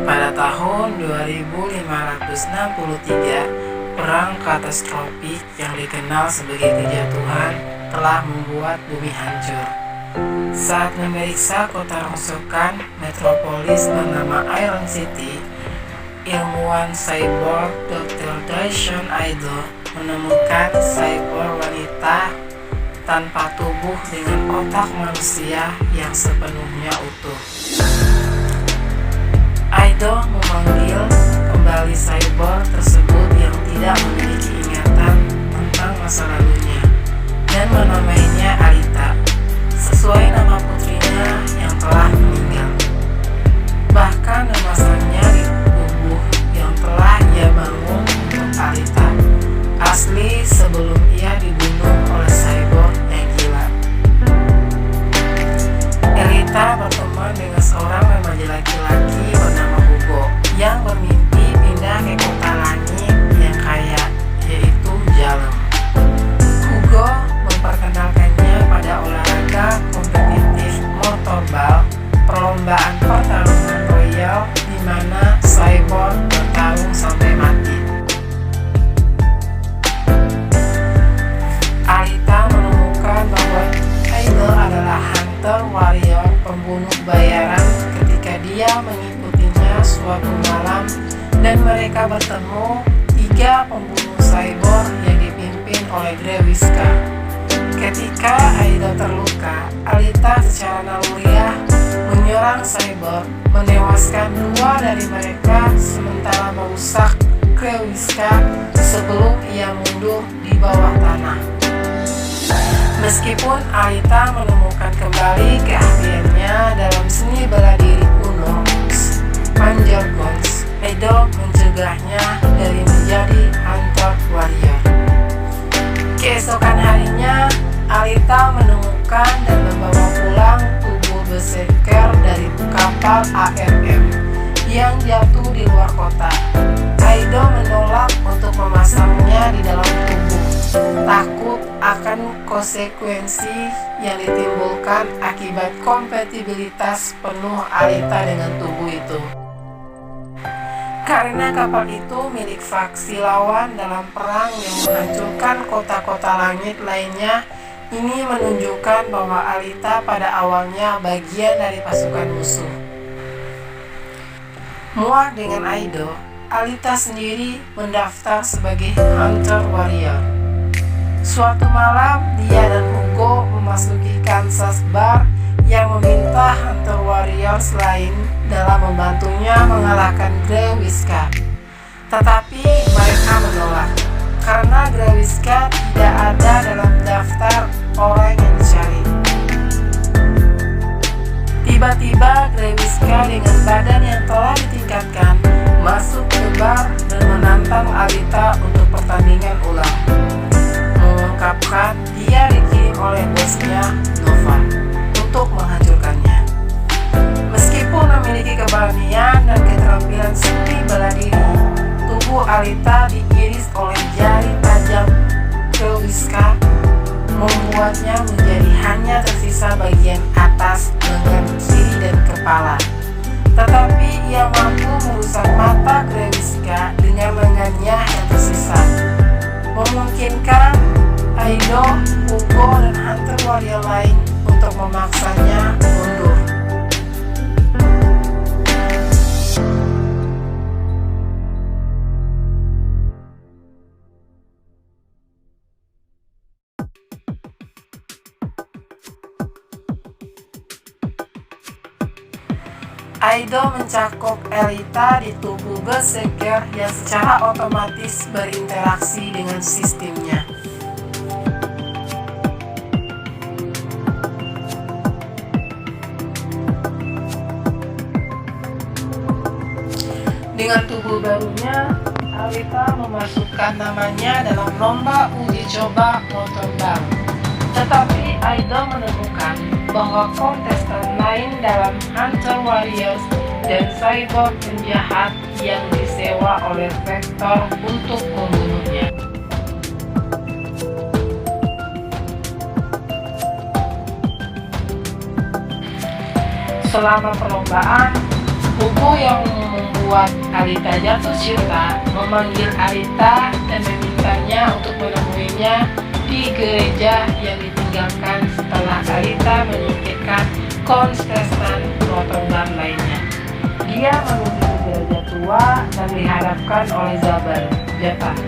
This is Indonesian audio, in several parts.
Pada tahun 2563, perang katastrofik yang dikenal sebagai kejatuhan telah membuat bumi hancur. Saat memeriksa kota rongsokan metropolis bernama Iron City, ilmuwan cyborg Dr. Dyson Ido menemukan cyborg wanita tanpa tubuh dengan otak manusia yang sepenuhnya utuh. Ido memanggil kembali cyborg tersebut yang tidak memiliki ingatan tentang masa lalunya dan menamainya Alita, sesuai nama putrinya yang telah meninggal. Bahkan memasangnya di tubuh yang telah ia bangun untuk Alita, asli sebelum ia dibunuh oleh cyborg yang gila. Alita berteman dengan seorang remaja laki-laki bernama Hugo yang bermimpi pindah ke kota langit yang kaya, yaitu Jalem. Hugo memperkenalkannya pada olahraga kompetitif motorball, perlombaan pertarungan royal di mana cyborg bertarung sampai mati. Alita menemukan bahwa Ido adalah hunter warrior pembunuh bayaran ketika dia mengikutinya suatu malam dan mereka bertemu 3 pembunuh cyborg yang dipimpin oleh Grewiska. Ketika Ido terluka, Alita secara naluriah menyerang cyborg, menewaskan 2 dari mereka sementara merusak Grewiska sebelum ia mundur di bawah tanah. Meskipun Alita menemukan kembali keahliannya dalam seni bela diri kuno, Panzergons, Ido mencegahnya dari menjadi hunter warrior. Keesokan harinya, Alita menemukan dan membawa pulang tubuh berserker dari kapal ARM yang jatuh di luar kota. Ido menolak untuk memasangnya di dalam tubuh, takut akan konsekuensi yang ditimbulkan akibat kompatibilitas penuh Alita dengan tubuh itu. Karena kapal itu milik faksi lawan dalam perang yang menghancurkan kota-kota langit lainnya, ini menunjukkan bahwa Alita pada awalnya bagian dari pasukan musuh. Muak dengan Ido, Alita sendiri mendaftar sebagai hunter warrior. Suatu malam, dia dan Hugo memasuki Kansas Bar yang meminta hunter warriors lain dalam membantunya mengalahkan Grewiska. Tetapi mereka menolak karena Grewiska tidak ada dalam daftar orang yang dicari. Tiba-tiba Grewiska dengan badan yang telah ditingkatkan masuk ke bar dan menantang Alita untuk pertandingan ulang, mengungkapkan dia dikirim oleh bosnya Nova untuk menghancurkannya. Meskipun memiliki keberanian dan keterampilan seni bela diri, tubuh Alita diiris oleh jari tajam Grewiska, membuatnya menjadi hanya tersisa bagian atas lengan kiri dan kepala. Tetapi ia mampu merusak mata Grewiska dengan lengannya yang tersisa, memungkinkan Ido, Hugo, dan hunter warrior lain untuk memaksanya mundur. Ido mencakup Alita di tubuh berserker yang secara otomatis berinteraksi dengan sistemnya. Dengan tubuh barunya, Alita memasukkan namanya dalam lomba uji coba motorball. Tetapi Ido menemukan bahwa kontestan lain dalam Hunter Warriors dan cyborg penjahat yang disewa oleh Vector untuk membunuhnya. Selama perlombaan, Hugo yang membuat membuat Alita jatuh cinta, memanggil Alita dan memintanya untuk menemuinya di gereja yang ditinggalkan setelah Alita menyingkirkan kontestan Rotterdam lainnya. Dia menuju ke gereja tua dan dihadapkan oleh Zaber, Jepang,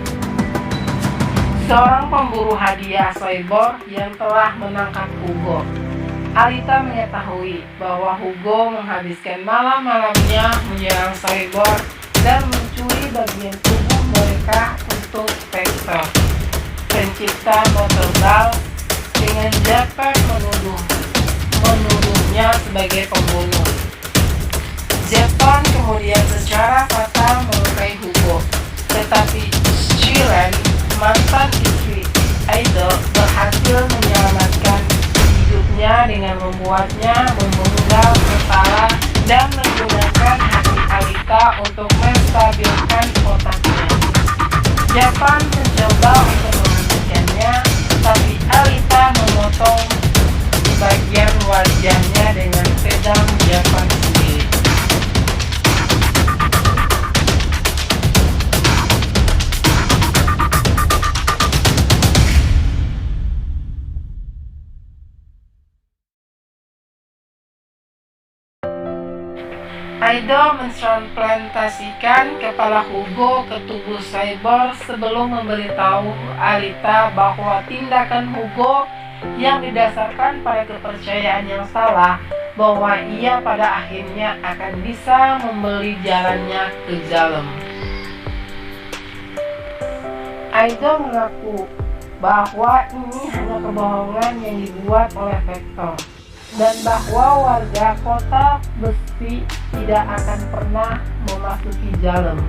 seorang pemburu hadiah cyborg yang telah menangkap Hugo. Alita mengetahui bahwa Hugo menghabiskan malam-malamnya menyerang cyborg dan mencuri bagian tubuh mereka untuk Vector, pencipta motorball, dengan Japper menuduhnya sebagai pembunuh. Japper kemudian secara fatal melukai Hugo, tetapi Shiren, mantan istri Idol, berhasil menyelamatkan hidupnya dengan membuatnya memenggal kepala dan menggunakan hati Alita untuk menstabilkan otaknya. Japper mencoba untuk menghentikannya, tapi Alita memotong bagian wajahnya dengan pedang Japper sendiri. Idol mentransplantasikan kepala Hugo ke tubuh cyborg sebelum memberitahu Alita bahwa tindakan Hugo yang didasarkan pada kepercayaan yang salah, bahwa ia pada akhirnya akan bisa membeli jalannya ke Zalem. Idol mengaku bahwa ini hanya kebohongan yang dibuat oleh Vector, dan bahwa warga kota besi tidak akan pernah memasuki Zalem.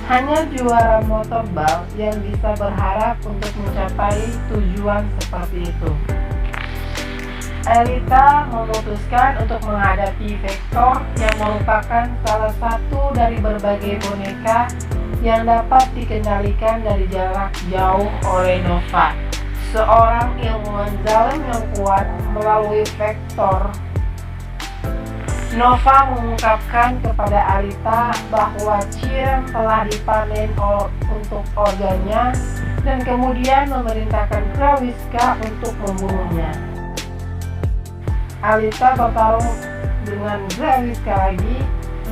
Hanya juara motorball yang bisa berharap untuk mencapai tujuan seperti itu. Alita memutuskan untuk menghadapi Vector yang merupakan salah satu dari berbagai boneka yang dapat dikendalikan dari jarak jauh oleh Nova, seorang ilmuwan Zalem yang kuat. Melalui Vector, Nova mengungkapkan kepada Alita bahwa Chiron telah dipanen untuk organnya dan kemudian memerintahkan Krawiska untuk membunuhnya. Alita bertarung dengan Krawiska lagi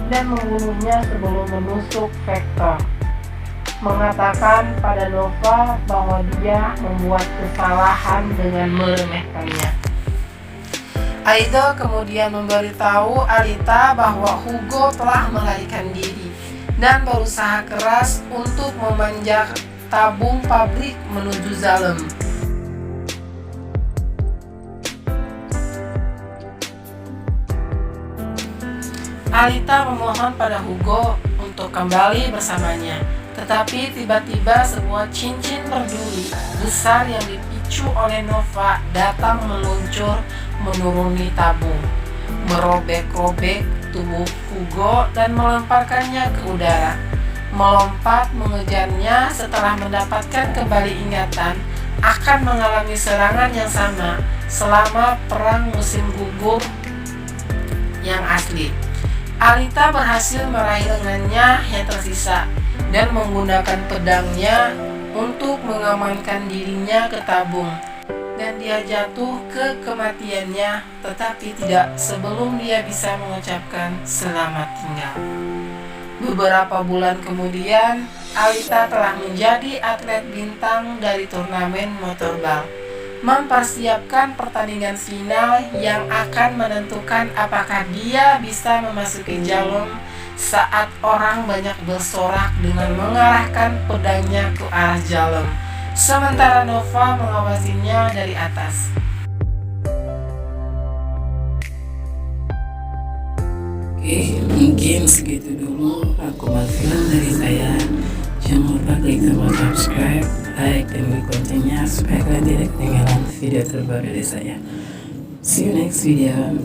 dan membunuhnya sebelum menusuk Vector, mengatakan pada Nova bahwa dia membuat kesalahan dengan meremehkannya. Idol kemudian memberitahu Alita bahwa Hugo telah melarikan diri dan berusaha keras untuk memanjat tabung pabrik menuju Zalem. Alita memohon pada Hugo untuk kembali bersamanya, tetapi tiba-tiba sebuah cincin berduri besar yang dipicu oleh Nova datang meluncur menuruni tabung, merobek-robek tubuh Hugo dan melemparkannya ke udara. Melompat mengejarnya setelah mendapatkan kembali ingatan akan mengalami serangan yang sama selama perang musim gugur yang asli. Alita berhasil meraih lengannya yang tersisa dan menggunakan pedangnya untuk mengamankan dirinya ke tabung, dan dia jatuh ke kematiannya, tetapi tidak sebelum dia bisa mengucapkan selamat tinggal. Beberapa bulan kemudian, Alita telah menjadi atlet bintang dari turnamen motorball, mempersiapkan pertandingan final yang akan menentukan apakah dia bisa memasuki Zalem saat orang banyak bersorak dengan mengarahkan pedangnya ke arah Zalem, sementara Nova mengawasinya dari atas. Oke, mungkin segitu dulu rangkuman dari saya. Jangan lupa klik tombol subscribe, like, dan kontennya supaya kalian tidak ketinggalan video terbaru dari saya. See you next video.